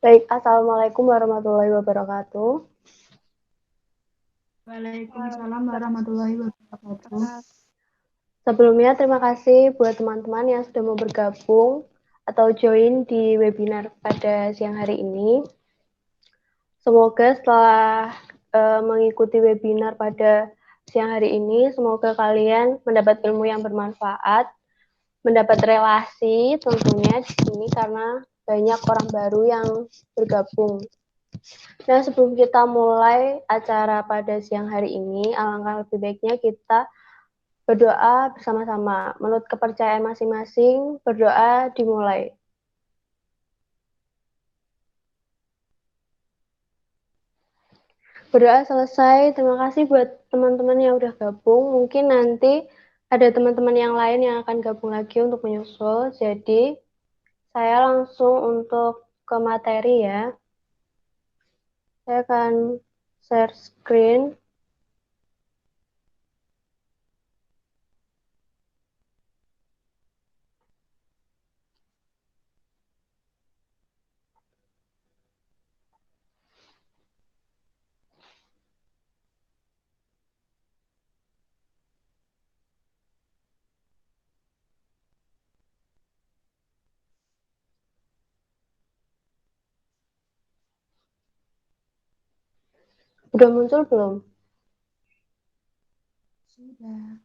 Baik, Assalamualaikum warahmatullahi wabarakatuh. Waalaikumsalam warahmatullahi wabarakatuh. Sebelumnya, terima kasih buat teman-teman yang sudah mau bergabung atau join di webinar pada siang hari ini. Semoga setelah mengikuti webinar pada siang hari ini, semoga kalian mendapat ilmu yang bermanfaat, mendapat relasi tentunya di sini karena banyak orang baru yang bergabung. Nah, sebelum kita mulai acara pada siang hari ini, alangkah lebih baiknya kita berdoa bersama-sama. Menurut kepercayaan masing-masing, berdoa dimulai. Berdoa selesai, terima kasih buat teman-teman yang udah gabung. Mungkin nanti ada teman-teman yang lain yang akan gabung lagi untuk menyusul. Jadi, saya langsung untuk ke materi ya. Saya akan share screen. Udah muncul belum? Sudah.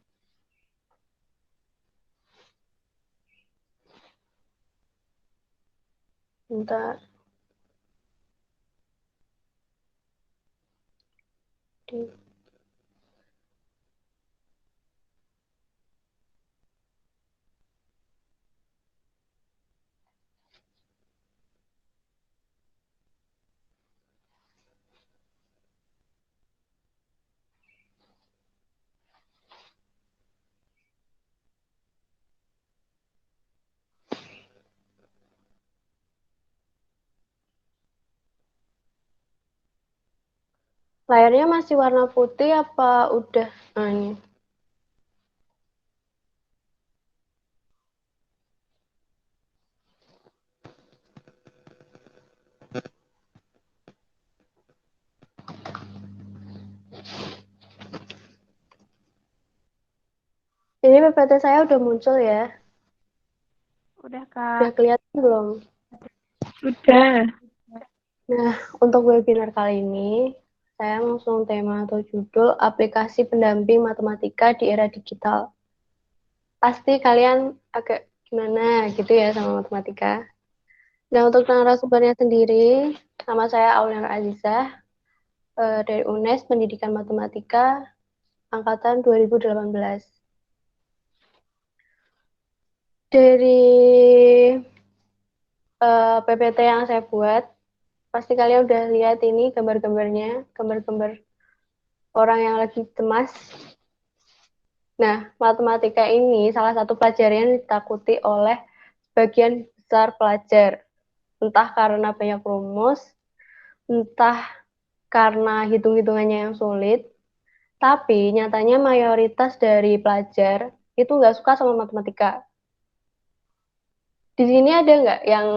Bentar. Layarnya masih warna putih apa udah? Nah, ini. Ini PPT saya udah muncul ya. Udah, Udah Kak. kelihatan belum? Sudah. Nah, untuk webinar kali ini, saya langsung tema atau judul aplikasi pendamping matematika di era digital. Pasti kalian agak gimana gitu ya sama matematika. Nah, untuk narasumbernya sendiri, nama saya Auliana Azizah, dari UNES Pendidikan Matematika Angkatan 2018. Dari PPT yang saya buat, pasti kalian udah lihat ini gambar-gambarnya, gambar-gambar orang yang lagi cemas. Nah, matematika ini salah satu pelajaran yang ditakuti oleh sebagian besar pelajar. Entah karena banyak rumus, entah karena hitung-hitungannya yang sulit, tapi nyatanya mayoritas dari pelajar itu nggak suka sama matematika. Di sini ada nggak yang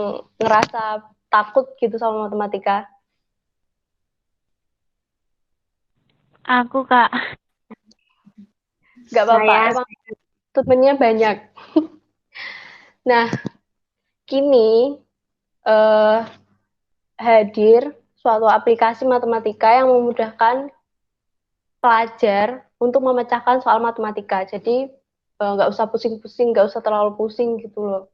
ngerasa takut gitu sama matematika? Aku, Kak. Nggak apa-apa, Saya. emang temennya banyak. Nah, kini eh, hadir suatu aplikasi matematika yang memudahkan pelajar untuk memecahkan soal matematika. Jadi nggak usah pusing-pusing, nggak usah terlalu pusing gitu loh.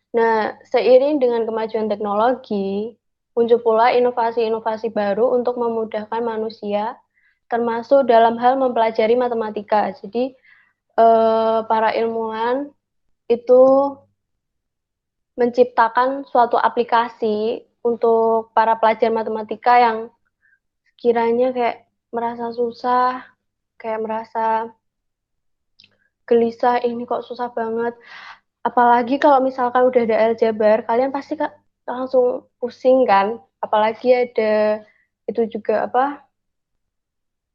Nah, seiring dengan kemajuan teknologi, muncul pula inovasi-inovasi baru untuk memudahkan manusia, termasuk dalam hal mempelajari matematika. Jadi, para ilmuwan itu menciptakan suatu aplikasi untuk para pelajar matematika yang kiranya kayak merasa susah, kayak merasa gelisah, ini kok susah banget. Apalagi kalau misalkan udah ada aljabar, kalian pasti langsung pusing kan? Apalagi ada itu juga apa?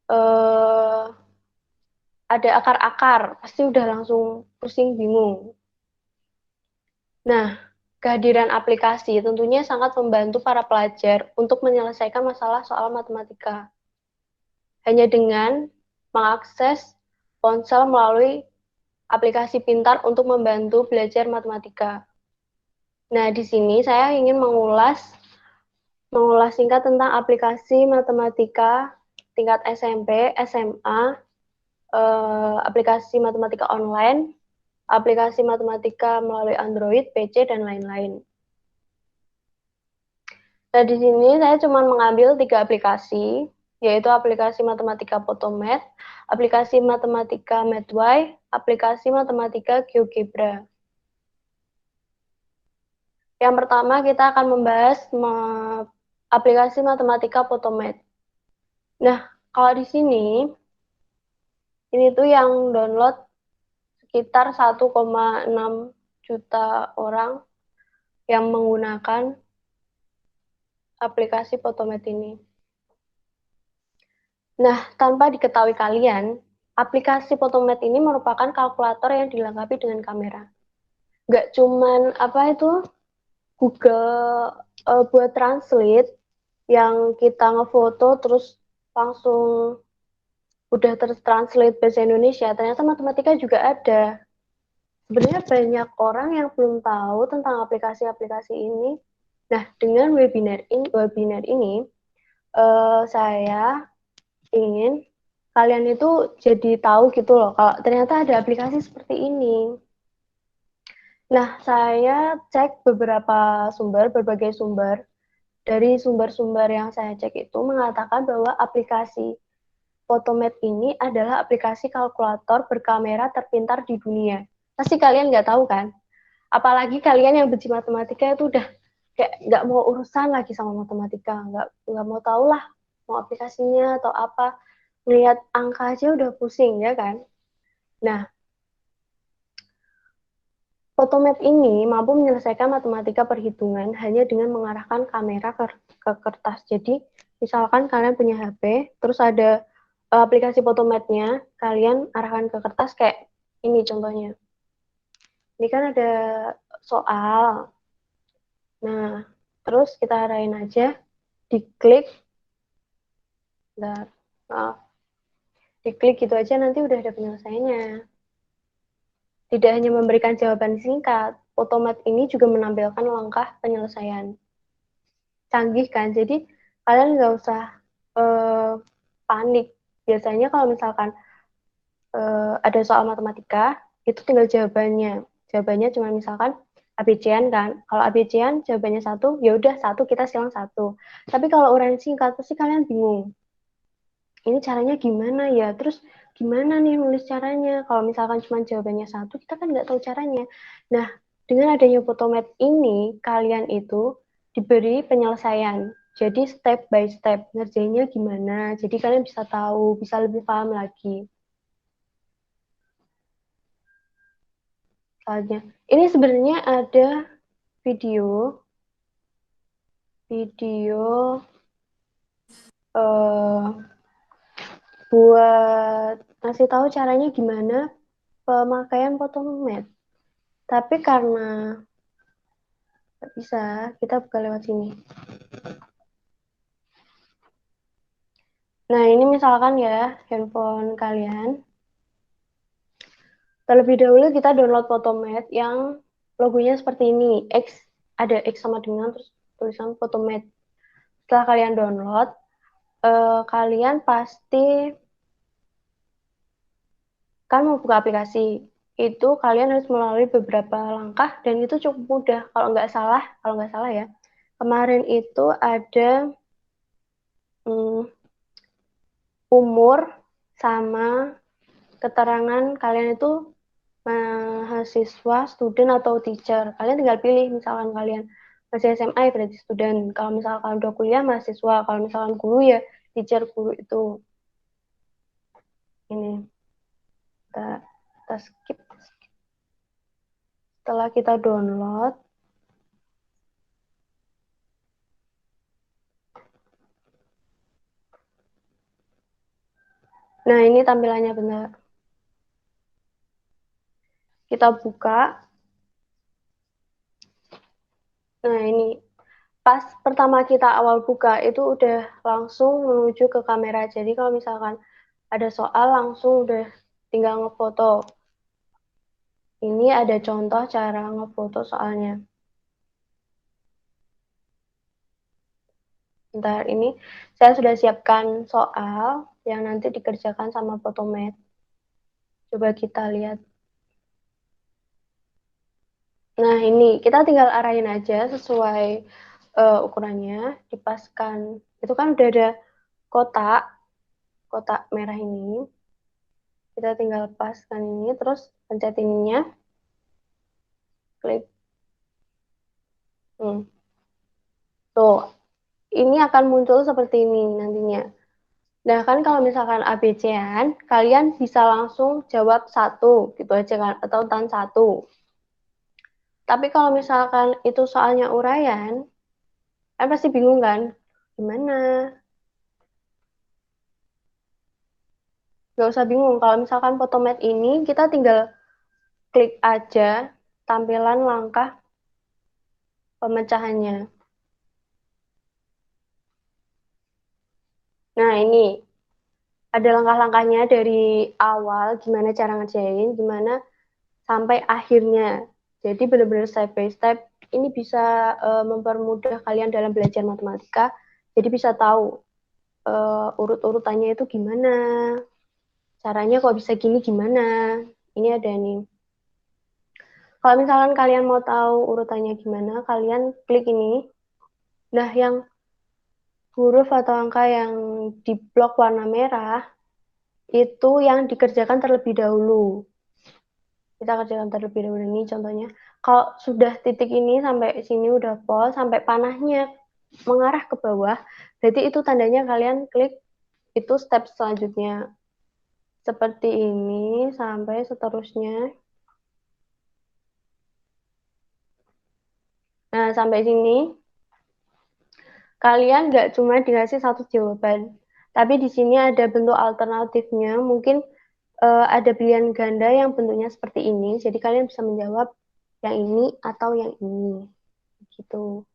eh ada akar-akar, pasti udah langsung pusing bingung. Nah, kehadiran aplikasi tentunya sangat membantu para pelajar untuk menyelesaikan masalah soal matematika. Hanya dengan mengakses ponsel melalui aplikasi pintar untuk membantu belajar matematika. Nah, di sini saya ingin mengulas singkat tentang aplikasi matematika tingkat SMP, SMA, aplikasi matematika online, aplikasi matematika melalui Android, PC, dan lain-lain. Nah, di sini saya cuma mengambil 3 aplikasi, yaitu aplikasi matematika Photomath, aplikasi matematika MathWise, aplikasi matematika GeoGebra. Yang pertama kita akan membahas aplikasi matematika Photomath. Nah, kalau di sini, ini tuh yang download sekitar 1,6 juta orang yang menggunakan aplikasi Photomath ini. Nah, tanpa diketahui kalian, aplikasi Photomath ini merupakan kalkulator yang dilengkapi dengan kamera. Nggak cuman Google buat translate yang kita ngefoto terus langsung udah tertranslate bahasa Indonesia, ternyata matematika juga ada. Sebenarnya banyak orang yang belum tahu tentang aplikasi-aplikasi ini. Nah, dengan webinar ini saya ingin kalian itu jadi tahu gitu loh, kalau ternyata ada aplikasi seperti ini. Nah, saya cek berbagai sumber. Dari sumber-sumber yang saya cek itu mengatakan bahwa aplikasi Photomath ini adalah aplikasi kalkulator berkamera terpintar di dunia. Pasti kalian nggak tahu kan? Apalagi kalian yang benci matematika itu udah kayak nggak mau urusan lagi sama matematika, nggak mau tahu lah mau aplikasinya atau apa. Melihat angka aja udah pusing ya kan? Nah, Photomath ini mampu menyelesaikan matematika perhitungan hanya dengan mengarahkan kamera ke kertas. Jadi, misalkan kalian punya HP, terus ada aplikasi Photomath-nya, kalian arahkan ke kertas kayak ini contohnya. Ini kan ada soal. Nah, terus kita arahin aja, diklik, diklik gitu aja nanti udah ada penyelesaiannya. Tidak hanya memberikan jawaban singkat, Photomath ini juga menampilkan langkah penyelesaian. Canggih kan, jadi kalian nggak usah panik. Biasanya kalau misalkan ada soal matematika, itu tinggal jawabannya cuma misalkan ABC-an kan, kalau ABC-an jawabannya satu, ya udah satu, kita silang satu. Tapi kalau uraian singkat pasti kalian bingung, ini caranya gimana ya, terus gimana nih nulis caranya. Kalau misalkan cuma jawabannya satu, kita kan nggak tahu caranya. Nah, dengan adanya Photomath ini, kalian itu diberi penyelesaian. Jadi step by step, ngerjainnya gimana. Jadi kalian bisa tahu, bisa lebih paham lagi. Soalnya, ini sebenarnya ada video, eh, buat ngasih tahu caranya gimana pemakaian Photomath. Tapi karena nggak bisa, kita buka lewat sini. Nah, ini misalkan ya, handphone kalian. Terlebih dahulu kita download Photomath yang logonya seperti ini. Ada X sama dengan terus tulisan Photomath. Setelah kalian download, kalian pasti kan mau buka aplikasi. Itu kalian harus melalui beberapa langkah dan itu cukup mudah. Kalau nggak salah ya. Kemarin itu ada umur sama keterangan kalian itu mahasiswa, student atau teacher. Kalian tinggal pilih, misalkan kalian masih SMA ya berarti student. Kalau misalkan udah kuliah mahasiswa, kalau misalkan guru ya teacher guru itu. Ini kita skip. Setelah kita download, nah ini tampilannya benar. Kita buka. Nah, ini pas pertama kita awal buka itu udah langsung menuju ke kamera. Jadi kalau misalkan ada soal langsung udah tinggal ngefoto. Ini ada contoh cara ngefoto soalnya. Bentar, ini saya sudah siapkan soal yang nanti dikerjakan sama Photomat. Coba kita lihat. Nah, ini kita tinggal arahin aja sesuai ukurannya, dipaskan. Itu kan udah ada kotak, kotak merah ini. Kita tinggal paskan ini, terus pencet ininya, klik. Tuh, ini akan muncul seperti ini nantinya. Nah, kan kalau misalkan ABC-an, kalian bisa langsung jawab satu, gitu aja kan, atau tan satu. Tapi kalau misalkan itu soalnya uraian, kan pasti bingung kan? Gimana? Gak usah bingung. Kalau misalkan Photomat ini, kita tinggal klik aja tampilan langkah pemecahannya. Nah, ini ada langkah-langkahnya dari awal, gimana cara ngerjain, gimana sampai akhirnya. Jadi benar-benar step by step. Ini bisa mempermudah kalian dalam belajar matematika. Jadi bisa tahu urut-urutannya itu gimana, caranya kok bisa gini gimana. Ini ada nih. Kalau misalkan kalian mau tahu urutannya gimana, kalian klik ini. Nah, yang huruf atau angka yang di blok warna merah, itu yang dikerjakan terlebih dahulu. Kita kerjakan terlebih dahulu ini contohnya. Kalau sudah titik ini sampai sini udah pol, sampai panahnya mengarah ke bawah, berarti itu tandanya kalian klik itu step selanjutnya. Seperti ini sampai seterusnya. Nah, sampai sini kalian nggak cuma dikasih satu jawaban, tapi di sini ada bentuk alternatifnya. Mungkin ada pilihan ganda yang bentuknya seperti ini, jadi kalian bisa menjawab yang ini atau yang ini. Gitu.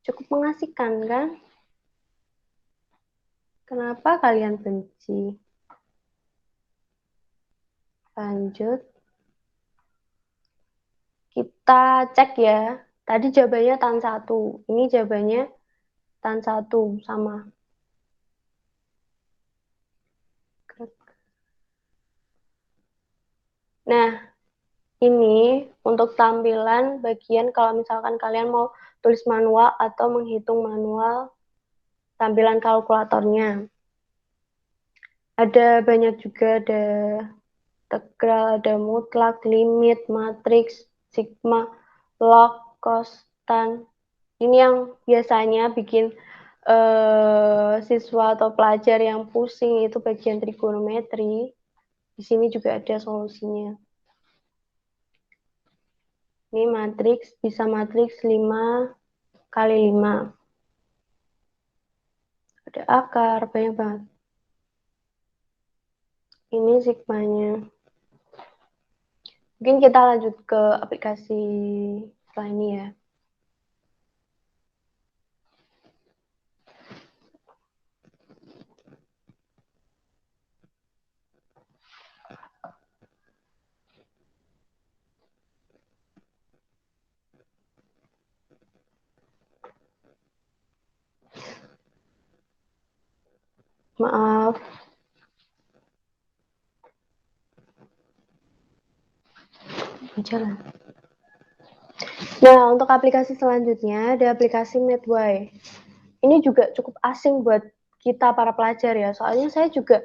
Cukup mengasihkan kan? Kenapa kalian benci? Lanjut. Kita cek ya. Tadi jawabannya tan 1. Ini jawabannya tan 1 sama. Nah, ini untuk tampilan bagian kalau misalkan kalian mau tulis manual atau menghitung manual tampilan kalkulatornya. Ada banyak juga, ada integral, ada mutlak, limit, matriks, sigma, log, konstan. Ini yang biasanya bikin siswa atau pelajar yang pusing itu bagian trigonometri. Di sini juga ada solusinya. Ini matriks, bisa matriks 5 kali 5. Ada akar, banyak banget. Ini sigmanya. Mungkin kita lanjut ke aplikasi setelah ini ya. Maaf. Jalan. Nah, untuk aplikasi selanjutnya ada aplikasi Medway. Ini juga cukup asing buat kita para pelajar ya. Soalnya saya juga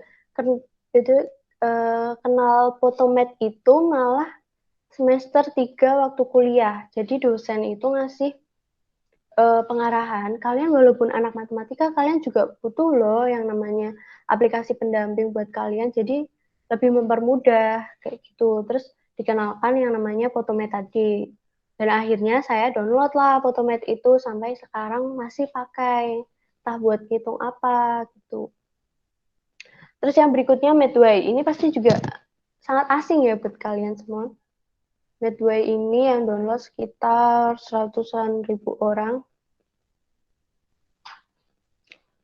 kenal Photomat itu malah semester 3 waktu kuliah. Jadi dosen itu ngasih pengarahan, kalian walaupun anak matematika, kalian juga butuh loh yang namanya aplikasi pendamping buat kalian. Jadi lebih mempermudah kayak gitu. Terus dikenalkan yang namanya Photomat tadi. Dan akhirnya saya download lah Photomat itu sampai sekarang masih pakai. Entah buat ngitung apa gitu. Terus yang berikutnya Medway. Ini pasti juga sangat asing ya buat kalian semua. Medway ini yang download sekitar 100-an ribu orang.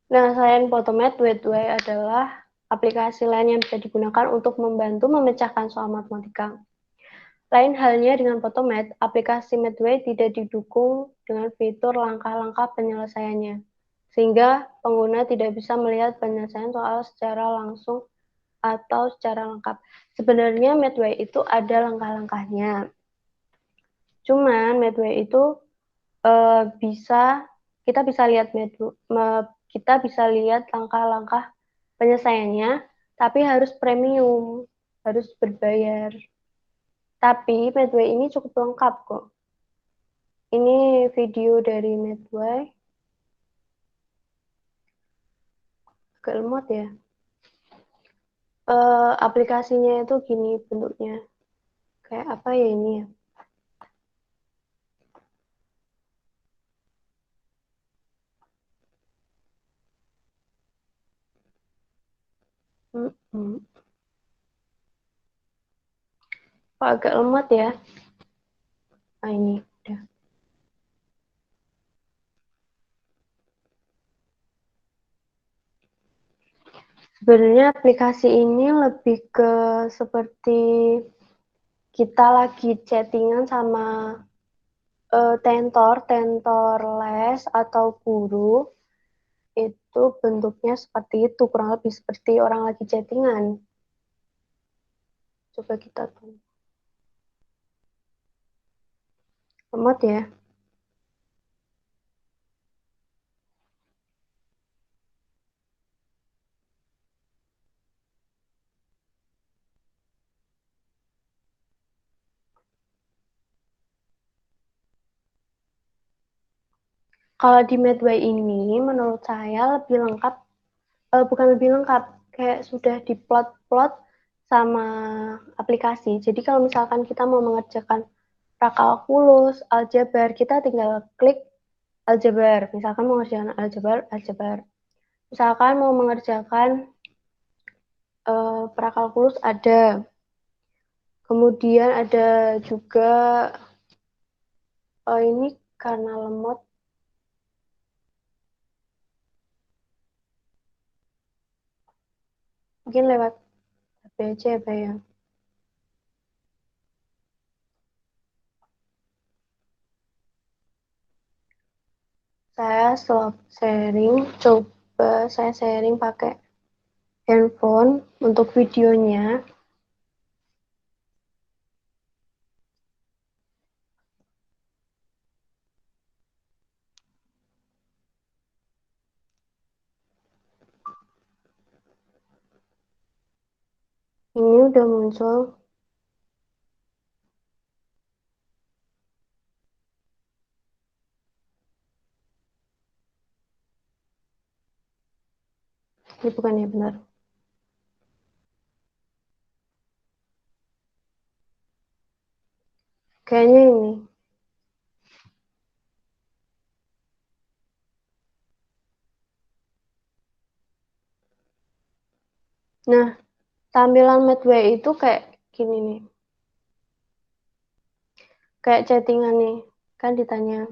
Nah, selain Photomath, Medway adalah aplikasi lain yang bisa digunakan untuk membantu memecahkan soal matematika. Lain halnya dengan Photomath, aplikasi Medway tidak didukung dengan fitur langkah-langkah penyelesaiannya, sehingga pengguna tidak bisa melihat penyelesaian soal secara langsung atau secara lengkap. Sebenarnya Medway itu ada langkah-langkahnya. Cuman Medway itu kita bisa lihat kita bisa lihat langkah-langkah penyelesaiannya, tapi harus premium, harus berbayar. Tapi Medway ini cukup lengkap kok. Ini video dari Medway. Agak lemot ya. Aplikasinya itu gini bentuknya. Kayak apa ya ini ya? Kok agak lemot ya? Nah ini udah. Sebenarnya aplikasi ini lebih ke seperti kita lagi chattingan sama tentor les atau guru, itu bentuknya seperti itu, kurang lebih seperti orang lagi chattingan. Coba kita tunggu. Lemot ya. Kalau di Medway ini, menurut saya lebih lengkap, bukan lebih lengkap, kayak sudah diplot-plot sama aplikasi. Jadi kalau misalkan kita mau mengerjakan prakalkulus, aljabar, kita tinggal klik aljabar. Misalkan mau mengerjakan aljabar, aljabar. Misalkan mau mengerjakan prakalkulus ada. Kemudian ada juga ini karena lemot. Mungkin lewat HP aja ya, Pak ya. Saya stop sharing, coba saya sharing pakai handphone untuk videonya. Ini udah muncul. Ini bukan ya, benar. Kayaknya ini. Nah, tampilan Medway itu kayak gini nih. Kayak chattingan nih. Kan ditanya,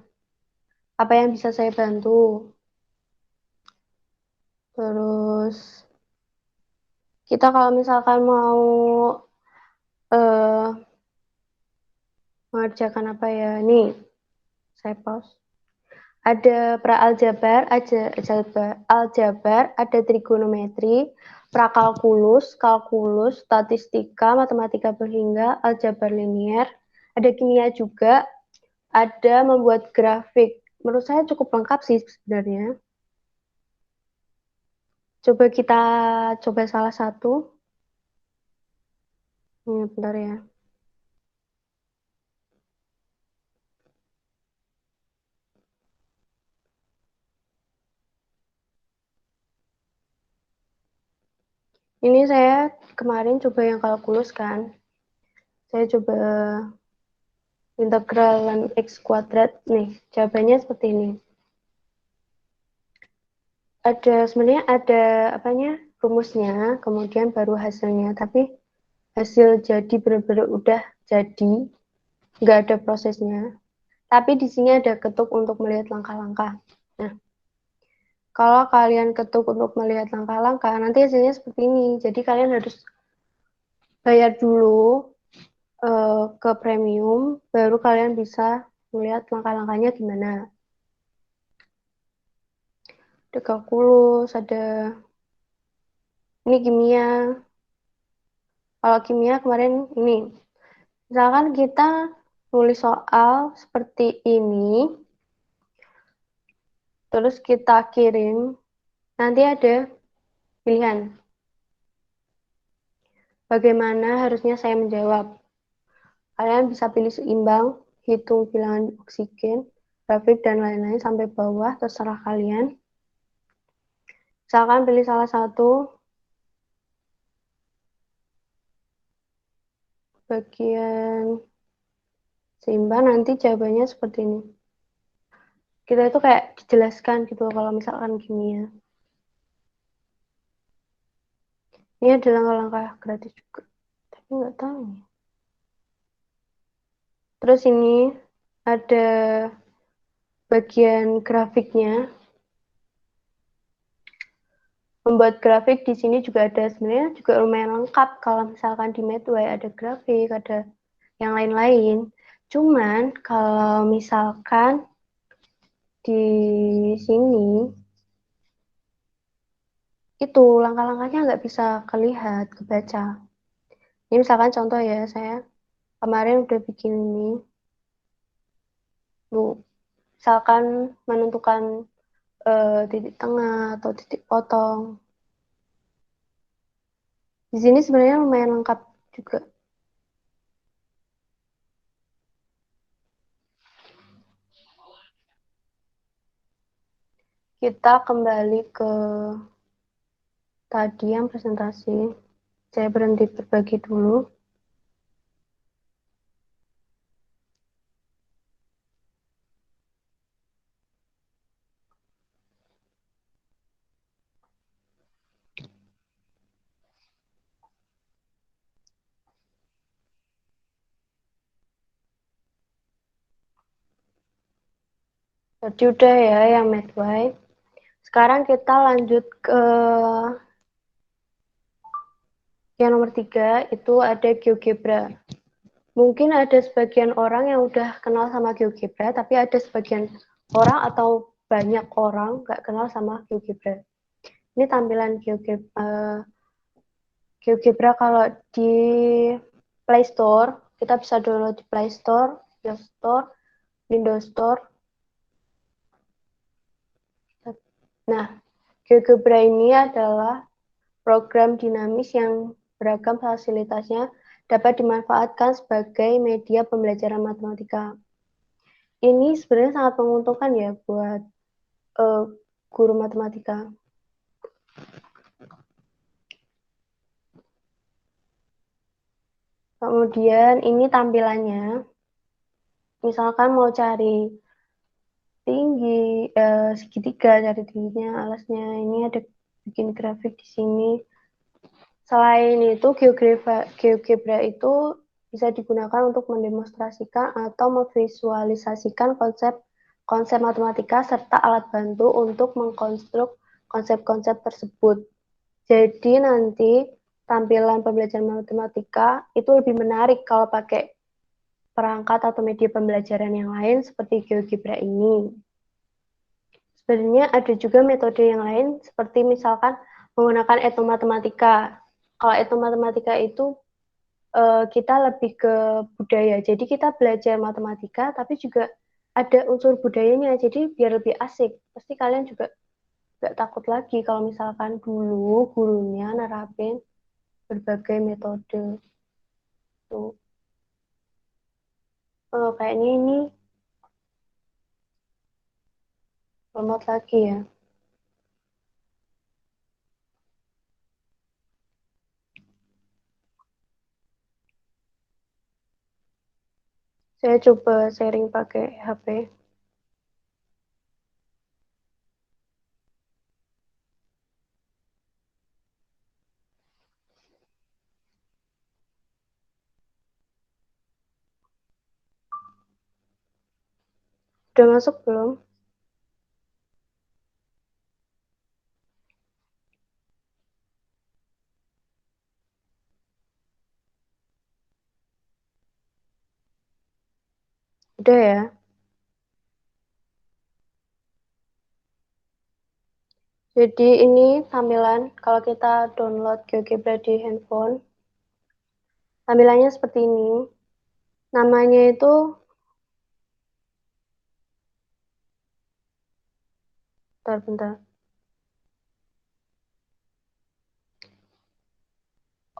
apa yang bisa saya bantu? Terus, kita kalau misalkan mau eh mengerjakan apa ya? Nih, saya pause. Ada pra-aljabar, aljabar, ada trigonometri, prakalkulus, kalkulus, statistika, matematika berhingga, aljabar linier, ada kimia juga, ada membuat grafik. Menurut saya cukup lengkap sih sebenarnya. Coba kita coba salah satu. Ini bentar ya. Ini saya kemarin coba yang kalkulus kan. Saya coba integralan x kuadrat. Nih, jawabannya seperti ini. Sebenarnya ada apanya rumusnya, kemudian baru hasilnya. Tapi hasil jadi benar-benar udah jadi nggak ada prosesnya. Tapi di sini ada ketuk untuk melihat langkah-langkah. Nah, kalau kalian ketuk untuk melihat langkah-langkah, nanti hasilnya seperti ini. Jadi kalian harus bayar dulu ke premium, baru kalian bisa melihat langkah-langkahnya gimana. Ada kalkulus, ada ini kimia. Kalau kimia kemarin ini, misalkan kita tulis soal seperti ini, terus kita kirim, nanti ada pilihan. Bagaimana harusnya saya menjawab? Kalian bisa pilih seimbang, hitung bilangan oksigen, grafik, dan lain-lain sampai bawah, terserah kalian. Misalkan pilih salah satu, bagian seimbang, nanti jawabannya seperti ini. Kita itu kayak dijelaskan gitu kalau misalkan kimia. Ini ada langkah-langkah gratis juga, tapi nggak tahu. Terus ini ada bagian grafiknya. Membuat grafik di sini juga ada sebenarnya juga lumayan lengkap. Kalau misalkan di Medway ada grafik, ada yang lain-lain. Cuman kalau misalkan di sini itu langkah-langkahnya nggak bisa kelihat, kebaca. Ini misalkan contoh ya, saya kemarin udah bikin ini. Misalkan menentukan titik tengah atau titik potong. Di sini sebenarnya lumayan lengkap juga. Kita kembali ke tadi yang presentasi. Saya berhenti berbagi dulu. Jadi udah ya yang Medway. Sekarang kita lanjut ke yang nomor 3, itu ada GeoGebra. Mungkin ada sebagian orang yang udah kenal sama GeoGebra, tapi ada sebagian orang atau banyak orang nggak kenal sama GeoGebra. Ini tampilan GeoGebra kalau di Play Store, kita bisa download di Play Store, App Store, Windows Store. Nah, GeoGebra ini adalah program dinamis yang beragam fasilitasnya dapat dimanfaatkan sebagai media pembelajaran matematika. Ini sebenarnya sangat menguntungkan ya buat guru matematika. Kemudian ini tampilannya. Misalkan mau cari tinggi segitiga, cari tingginya, alasnya. Ini ada bikin grafik di sini. Selain itu, GeoGebra itu bisa digunakan untuk mendemonstrasikan atau memvisualisasikan konsep matematika serta alat bantu untuk mengkonstruk konsep-konsep tersebut. Jadi nanti tampilan pembelajaran matematika itu lebih menarik kalau pakai perangkat atau media pembelajaran yang lain seperti GeoGebra ini. Sebenarnya ada juga metode yang lain seperti misalkan menggunakan etnomatematika. Kalau etnomatematika itu kita lebih ke budaya. Jadi kita belajar matematika tapi juga ada unsur budayanya. Jadi biar lebih asik. Pasti kalian juga nggak takut lagi kalau misalkan dulu gurunya nerapin berbagai metode. Tuh. Kayaknya ini lemot lagi ya. Saya coba sharing pakai HP. Udah masuk belum? Udah ya. Jadi ini tampilan kalau kita download GeoGebra di handphone. Tampilannya seperti ini. Namanya itu bentar.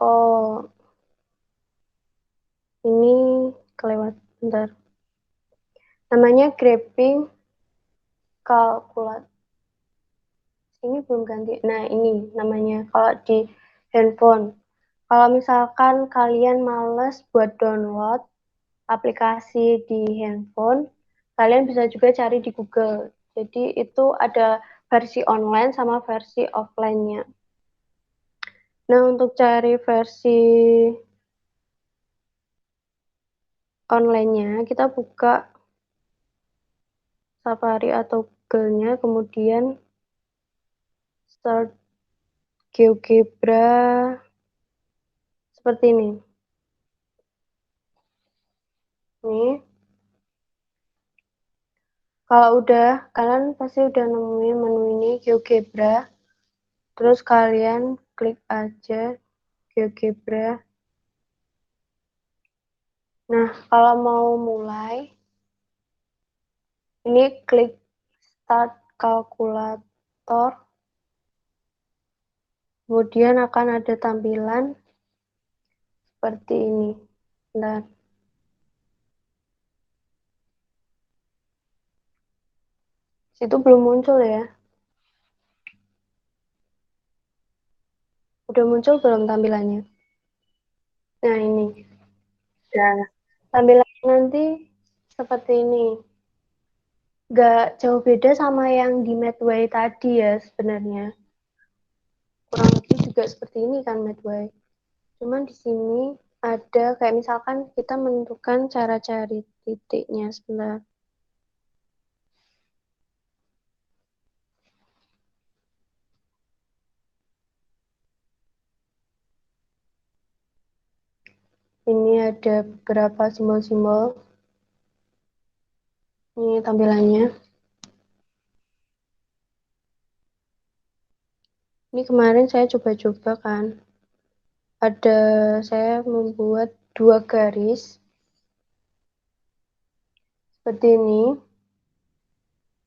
Oh, ini kelewat. Bentar. Namanya Graphing Calculator. Ini belum ganti. Nah, ini namanya kalau di handphone. Kalau misalkan kalian males buat download aplikasi di handphone, kalian bisa juga cari di Google. Jadi itu ada versi online sama versi offline-nya. Nah, untuk cari versi online-nya, kita buka Safari atau Google-nya, kemudian start GeoGebra seperti ini. Nih, kalau udah, kalian pasti udah nemuin menu ini GeoGebra. Terus kalian klik aja GeoGebra. Nah, kalau mau mulai, ini klik Start Calculator. Kemudian akan ada tampilan seperti ini. Nah, situ belum muncul ya. Udah muncul belum tampilannya? Nah, ini. Dan tampilannya nanti seperti ini. Nggak jauh beda sama yang di Medway tadi ya sebenarnya. Kurang lebih juga seperti ini kan Medway. Cuman di sini ada kayak misalkan kita menentukan cara cari titiknya sebentar. Ini ada beberapa simbol-simbol. Ini tampilannya. Ini kemarin saya coba-coba kan. Saya membuat 2 garis. Seperti ini.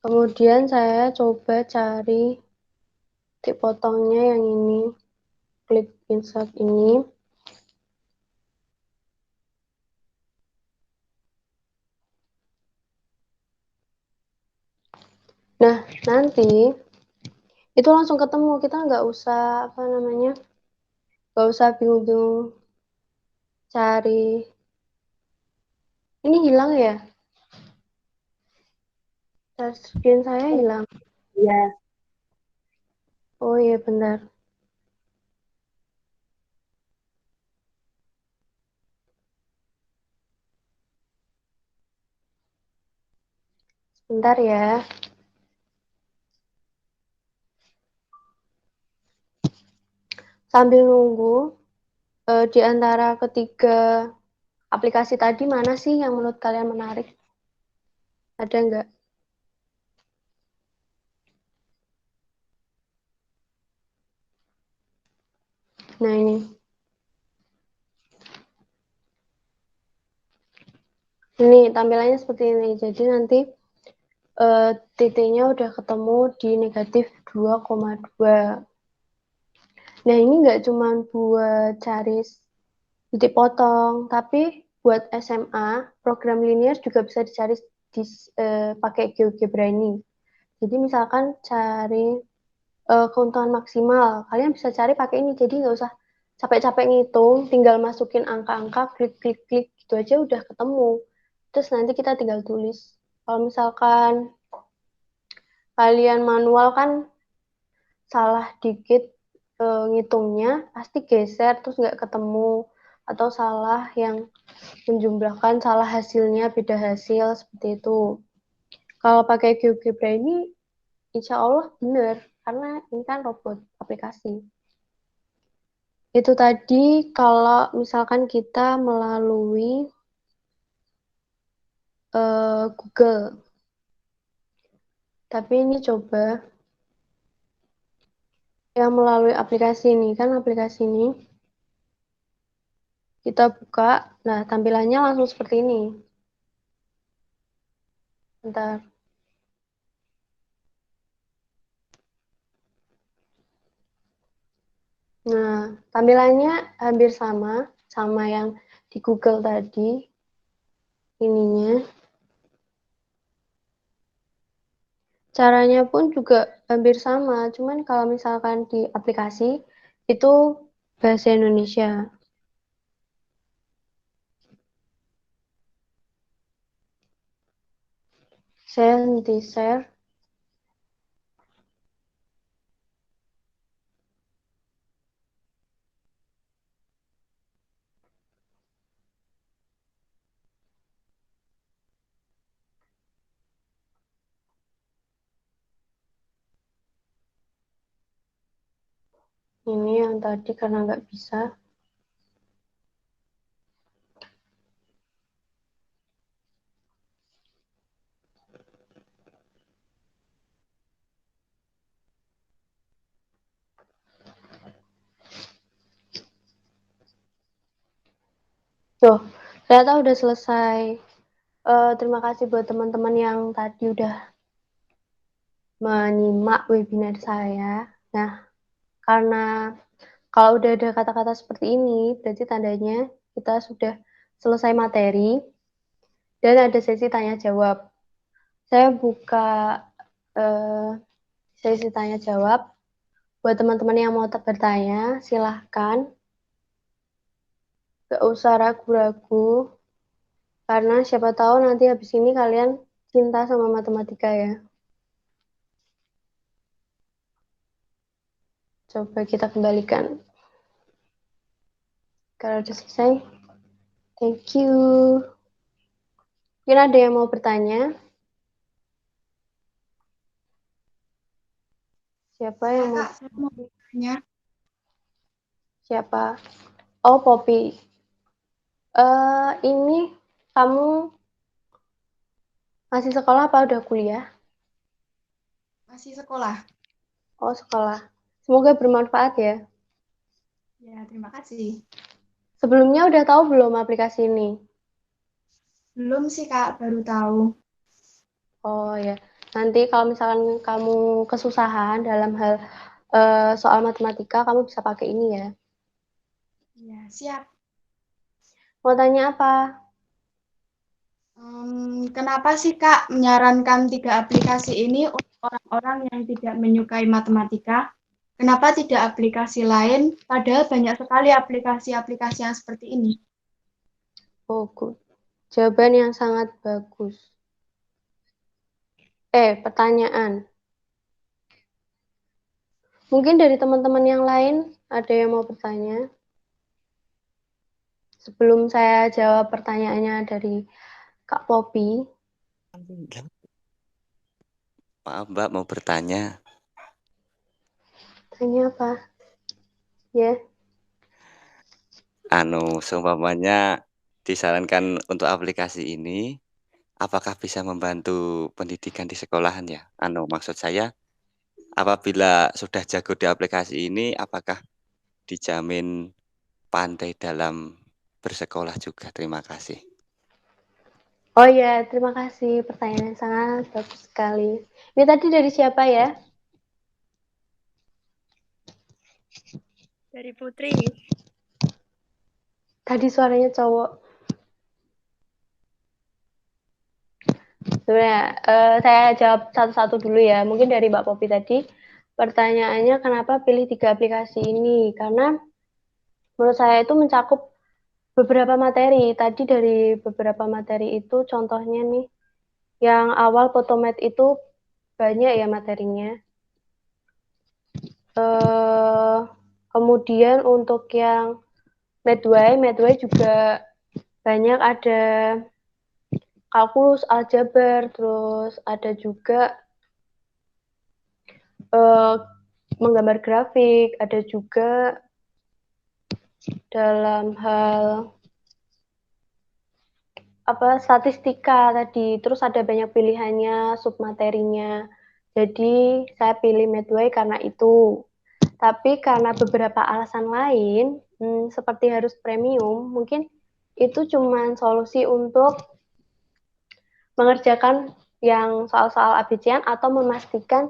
Kemudian saya coba cari titik potongnya yang ini. Klik insert ini. Nah, nanti itu langsung ketemu. Kita nggak usah, nggak usah bingung-bingung cari. Ini hilang ya? Touchscreen saya hilang. Iya. Oh iya, benar. Bentar ya. Sambil nunggu, di antara ketiga aplikasi tadi mana sih yang menurut kalian menarik? Ada nggak? Nah ini. Ini tampilannya seperti ini. Jadi nanti titiknya udah ketemu di negatif 2,2. Nah ini nggak cuma buat cari titik potong, tapi buat SMA, program linear juga bisa dicari pakai GeoGebra ini. Jadi misalkan cari keuntungan maksimal, kalian bisa cari pakai ini. Jadi nggak usah capek-capek ngitung, tinggal masukin angka-angka, klik-klik-klik gitu aja udah ketemu. Terus nanti kita tinggal tulis. Kalau misalkan kalian manual kan salah dikit ngitungnya, pasti geser terus nggak ketemu. Atau salah yang menjumlahkan, salah hasilnya beda hasil seperti itu. Kalau pakai GeoGebra ini, insya Allah benar, karena ini kan robot aplikasi. Itu tadi kalau misalkan kita melalui Google. Tapi ini coba yang melalui aplikasi ini, kan aplikasi ini kita buka, nah tampilannya langsung seperti ini. Bentar. Nah, tampilannya hampir sama yang di Google tadi, ininya. Caranya pun juga hampir sama, cuman kalau misalkan di aplikasi, itu bahasa Indonesia. Saya nanti share. Ini yang tadi karena nggak bisa. Tuh, ternyata udah selesai. Terima kasih buat teman-teman yang tadi udah menyimak webinar saya. Nah, karena kalau udah ada kata-kata seperti ini, berarti tandanya kita sudah selesai materi dan ada sesi tanya jawab. Saya buka sesi tanya jawab. Buat teman-teman yang mau bertanya, silahkan. Gak usah ragu-ragu, karena siapa tahu nanti habis ini kalian cinta sama matematika ya. Coba kita kembalikan. Kalau udah selesai, thank you. Mungkin ada yang mau bertanya? Siapa yang mau? Kak, saya mau bertanya. Siapa? Oh, Poppy. Ini kamu masih sekolah apa udah kuliah? Masih sekolah. Oh, sekolah. Semoga bermanfaat ya. Ya, terima kasih. Sebelumnya udah tahu belum aplikasi ini? Belum sih, Kak, baru tahu. Oh ya, nanti kalau misalkan kamu kesusahan dalam hal soal matematika, kamu bisa pakai ini ya. Ya, siap. Mau tanya apa? Kenapa sih, Kak, menyarankan 3 aplikasi ini untuk orang-orang yang tidak menyukai matematika? Kenapa tidak aplikasi lain? Padahal banyak sekali aplikasi-aplikasi yang seperti ini. Oh, good. Jawaban yang sangat bagus. Pertanyaan. Mungkin dari teman-teman yang lain ada yang mau bertanya? Sebelum saya jawab pertanyaannya dari Kak Poppy. Maaf Mbak, mau bertanya. Tanya apa? Ya. Seumpamanya disarankan untuk aplikasi ini, apakah bisa membantu pendidikan di sekolahan ya? Maksud saya, apabila sudah jago di aplikasi ini, apakah dijamin pandai dalam bersekolah juga? Terima kasih. Oh ya, terima kasih. Pertanyaan yang sangat bagus sekali. Ini tadi dari siapa ya? Dari Putri. Tadi suaranya cowok. Sebenarnya, saya jawab satu-satu dulu ya. Mungkin dari Mbak Popi tadi, pertanyaannya kenapa pilih 3 aplikasi ini? Karena menurut saya itu mencakup beberapa materi. Tadi dari beberapa materi itu, contohnya nih, yang awal Photomath itu banyak ya materinya. Kemudian untuk yang Medway juga banyak ada kalkulus, aljabar, terus ada juga menggambar grafik, ada juga dalam hal statistika tadi, terus ada banyak pilihannya, submaterinya. Jadi saya pilih Medway karena itu. Tapi karena beberapa alasan lain, seperti harus premium, mungkin itu cuma solusi untuk mengerjakan yang soal-soal ABC-an atau memastikan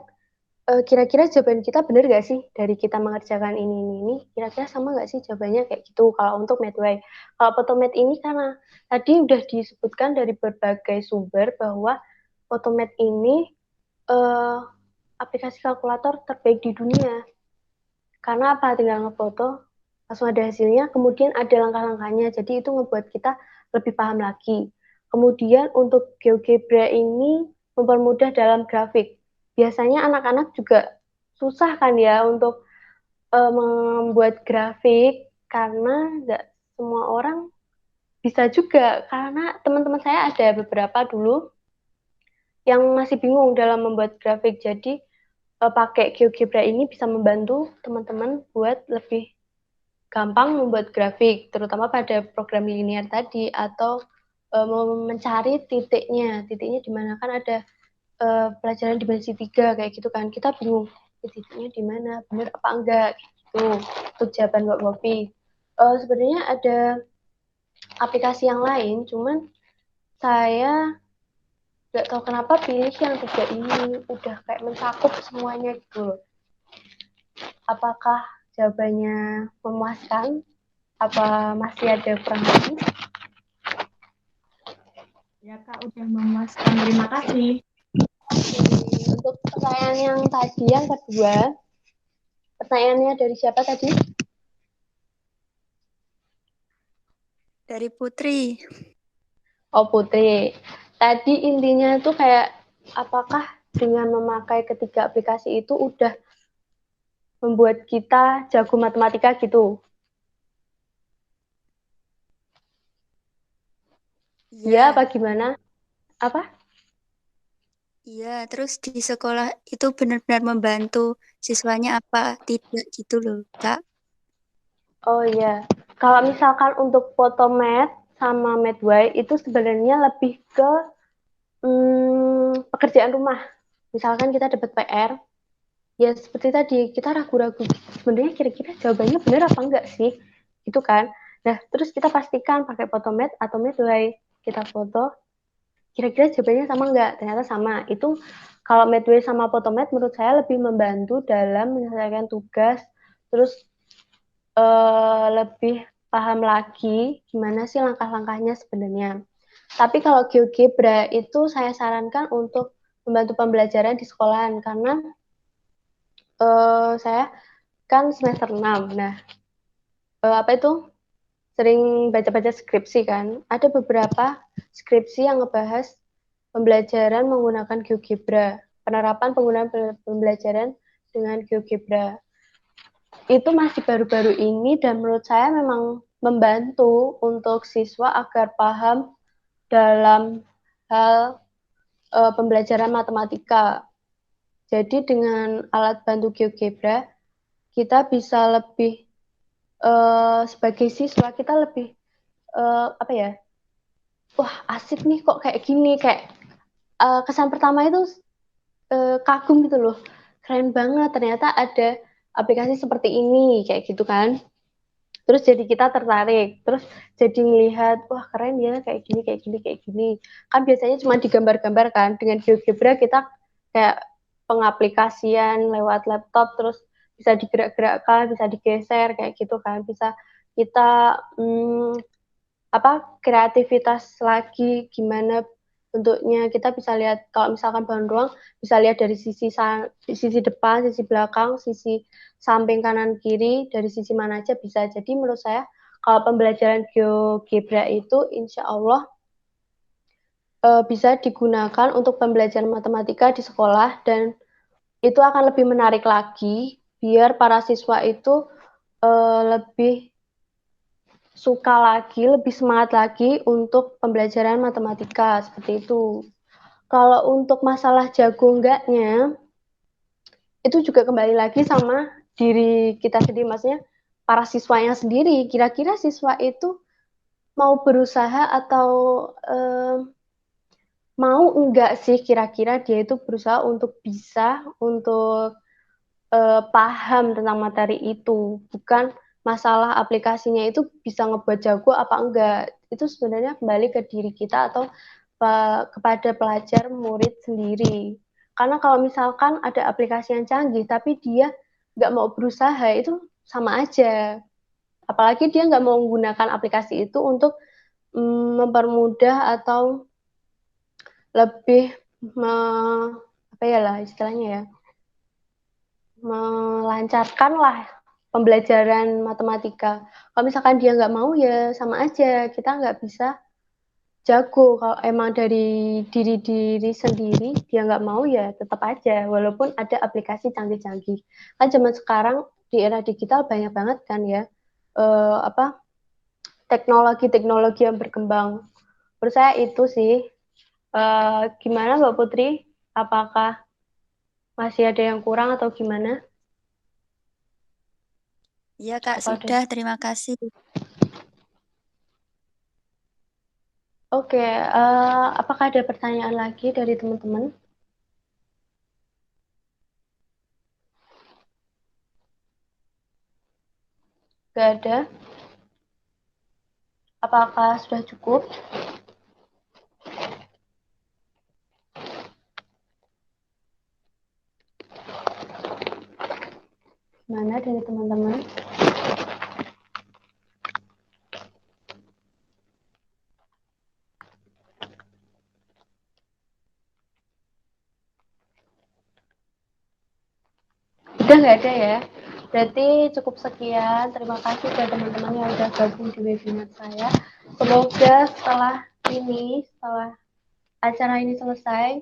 kira-kira jawaban kita benar gak sih dari kita mengerjakan ini, kira-kira sama gak sih jawabannya kayak gitu kalau untuk Medway. Kalau Photomath ini karena tadi udah disebutkan dari berbagai sumber bahwa Photomath ini aplikasi kalkulator terbaik di dunia. Karena apa? Tinggal ngefoto, langsung ada hasilnya, kemudian ada langkah-langkahnya, jadi itu membuat kita lebih paham lagi. Kemudian untuk GeoGebra ini mempermudah dalam grafik. Biasanya anak-anak juga susah kan ya untuk membuat grafik karena nggak semua orang bisa juga. Karena teman-teman saya ada beberapa dulu yang masih bingung dalam membuat grafik. Jadi pakai GeoGebra ini bisa membantu teman-teman buat lebih gampang membuat grafik, terutama pada program linear tadi atau mencari titiknya di mana kan ada pelajaran dimensi 3 kayak gitu kan, kita bingung titiknya di mana, benar apa enggak gitu. Untuk jawaban Mbak Popi. Sebenarnya ada aplikasi yang lain, cuman saya nggak tahu kenapa pilih yang 3 ini, udah kayak mencakup semuanya gitu loh. Apakah jawabannya memuaskan? Apa masih ada kurang lagi? Ya Kak, udah memuaskan. Terima kasih. Untuk pertanyaan yang tadi, yang kedua, pertanyaannya dari siapa tadi? Dari Putri. Oh, Putri. Tadi intinya itu kayak, apakah dengan memakai ketiga aplikasi itu udah membuat kita jago matematika gitu? Ya, apa gimana? Apa? Iya, terus di sekolah itu benar-benar membantu siswanya apa tidak gitu loh, Kak. Oh iya, kalau misalkan untuk Photomath sama Medway itu sebenarnya lebih ke pekerjaan rumah. Misalkan kita dapat PR, ya seperti tadi kita ragu-ragu sebenarnya kira-kira jawabannya benar apa enggak sih, gitu kan. Nah, terus kita pastikan pakai Photomath atau Medway, kita foto, kira-kira jawabannya sama enggak, ternyata sama. Itu kalau Medway sama Photomath menurut saya lebih membantu dalam menyelesaikan tugas, terus lebih paham lagi gimana sih langkah-langkahnya sebenarnya. Tapi kalau GeoGebra itu saya sarankan untuk membantu pembelajaran di sekolahan karena saya kan semester 6. Nah, apa itu? Sering baca-baca skripsi kan. Ada beberapa skripsi yang ngebahas pembelajaran menggunakan GeoGebra, penerapan penggunaan pembelajaran dengan GeoGebra. Itu masih baru-baru ini dan menurut saya memang membantu untuk siswa agar paham dalam hal pembelajaran matematika. Jadi dengan alat bantu GeoGebra, kita bisa lebih sebagai siswa kita lebih apa ya? Wah, asik nih kok kayak gini, kayak kesan pertama itu kagum gitu loh. Keren banget, ternyata ada aplikasi seperti ini kayak gitu kan. Terus jadi kita tertarik, terus jadi melihat, wah keren ya kayak gini, kayak gini, kayak gini. Kan biasanya cuma digambar-gambar kan, dengan GeoGebra kita kayak pengaplikasian lewat laptop, terus bisa digerak-gerakkan, bisa digeser kayak gitu kan, bisa kita kreativitas lagi gimana bentuknya, kita bisa lihat kalau misalkan bahan ruang bisa lihat dari sisi depan, sisi belakang, sisi samping kanan kiri, dari sisi mana aja bisa. Jadi menurut saya kalau pembelajaran GeoGebra itu insya Allah bisa digunakan untuk pembelajaran matematika di sekolah dan itu akan lebih menarik lagi biar para siswa itu lebih suka lagi, lebih semangat lagi untuk pembelajaran matematika, seperti itu. Kalau untuk masalah jago enggaknya, itu juga kembali lagi sama diri kita sendiri, maksudnya para siswanya sendiri. Kira-kira siswa itu mau berusaha atau mau enggak sih kira-kira dia itu berusaha untuk bisa, untuk paham tentang materi itu. Bukan masalah aplikasinya itu bisa ngebuat jago apa enggak. Itu sebenarnya kembali ke diri kita atau kepada pelajar murid sendiri. Karena kalau misalkan ada aplikasi yang canggih, tapi dia nggak mau berusaha, itu sama aja. Apalagi dia nggak mau menggunakan aplikasi itu untuk mempermudah atau lebih apa ya lah istilahnya ya, melancarkan lah pembelajaran matematika. Kalau misalkan dia nggak mau ya sama aja, kita nggak bisa jago. Kalau emang dari diri sendiri dia nggak mau ya tetap aja, walaupun ada aplikasi canggih-canggih. Kan zaman sekarang di era digital banyak banget kan ya teknologi-teknologi yang berkembang. Menurut saya itu sih. Gimana Mbak Putri? Apakah masih ada yang kurang atau gimana? Iya Kak, Apa sudah. Terima kasih. Oke, apakah ada pertanyaan lagi dari teman-teman? Gak ada? Apakah sudah cukup? Mana dari teman-teman? Udah nggak ada ya? Berarti cukup sekian. Terima kasih buat teman-teman yang udah gabung di webinar saya. Semoga setelah acara ini selesai,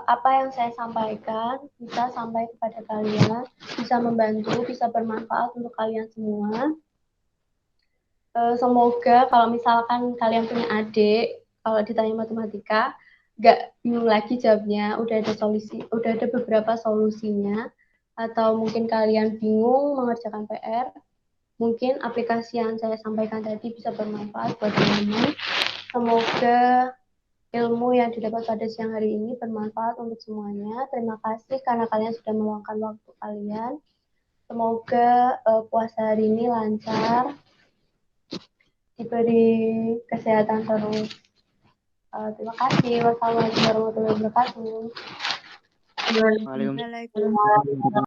apa yang saya sampaikan bisa sampai kepada kalian, bisa membantu, bisa bermanfaat untuk kalian semua. Semoga kalau misalkan kalian punya adik, kalau ditanya matematika, nggak bingung lagi jawabnya, udah ada beberapa solusinya, atau mungkin kalian bingung mengerjakan PR, mungkin aplikasi yang saya sampaikan tadi bisa bermanfaat buat teman-teman. Semoga ilmu yang didapat pada siang hari ini bermanfaat untuk semuanya. Terima kasih karena kalian sudah meluangkan waktu kalian. Semoga puasa hari ini lancar, diberi kesehatan terus. Terima kasih. Wassalamualaikum warahmatullahi wabarakatuh. Waalaikumsalam.